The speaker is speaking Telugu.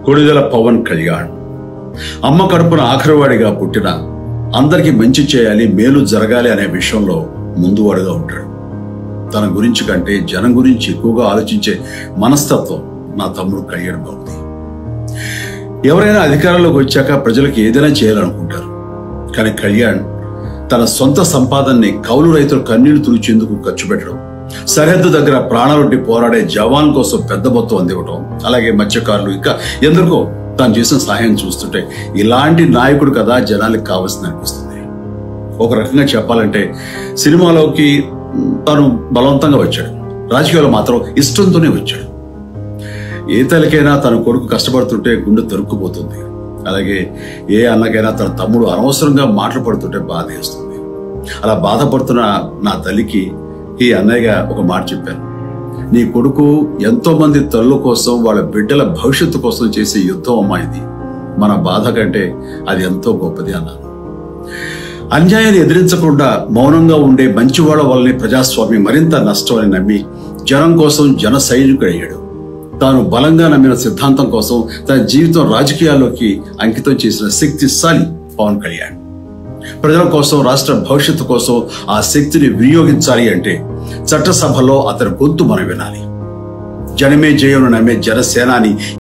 కొణిదెల పవన్ కళ్యాణ్ అమ్మ కడుపున ఆఖరివాడిగా పుట్టిన అందరికీ మంచి చేయాలి, మేలు జరగాలి అనే విషయంలో ముందువాడుగా ఉంటాడు. తన గురించి కంటే జనం గురించి ఎక్కువగా ఆలోచించే మనస్తత్వం నా తమ్ముడు కళ్యాణ్ బాబుది. ఎవరైనా అధికారంలోకి వచ్చాక ప్రజలకు ఏదైనా చేయాలనుకుంటారు. కానీ కళ్యాణ్ తన సొంత సంపాదనని కౌలు రైతులు కన్నీళ్లు తుడిచేందుకు ఖర్చు పెట్టడం, సరిహద్దు దగ్గర ప్రాణాలొడ్డి పోరాడే జవాన్ కోసం పెద్ద మొత్తం అందివ్వడం, అలాగే మత్స్యకారులు ఇంకా ఎందరికో తాను చేసిన సహాయం చూస్తుంటే ఇలాంటి నాయకుడు కదా జనానికి కావాల్సింది అనిపిస్తుంది. ఒక రకంగా చెప్పాలంటే సినిమాలోకి తాను బలవంతంగా వచ్చాడు, రాజకీయాలు మాత్రం ఇష్టంతోనే వచ్చాడు. ఏ తల్లికైనా తన కొడుకు కష్టపడుతుంటే గుండె తరుక్కుపోతుంది. అలాగే ఏ అన్నకైనా తన తమ్ముడు అనవసరంగా మాటలు పడుతుంటే బాధ వేస్తుంది. అలా బాధపడుతున్న నా తల్లికి ఈ అన్నయ్యగా ఒక మాట చెప్పాను. నీ కొడుకు ఎంతో మంది తల్లుల కోసం, వాళ్ళ బిడ్డల భవిష్యత్తు కోసం చేసే యుద్ధం అమ్మా ఇది. మన బాధ కంటే అది ఎంతో గొప్పది అన్నాను. అన్యాయాన్ని ఎదిరించకుండా మౌనంగా ఉండే మంచివాళ్ల వల్లనే ప్రజాస్వామ్యం మరింత నష్టం అని నమ్మి జనం కోసం జన సైనికుడు అయ్యాడు. తాను బలంగా నమ్మిన సిద్ధాంతం కోసం తన జీవితం రాజకీయాల్లోకి అంకితం చేసిన శక్తిశాలి పవన్ కళ్యాణ్. ప్రజల కోసం, రాష్ట్ర భవిష్యత్తు కోసం ఆ శక్తిని వినియోగించాలి అంటే చట్టసభలో అతని గొంతు మనం వినాలి. జనమే జయను నమ్మే జనసేనాని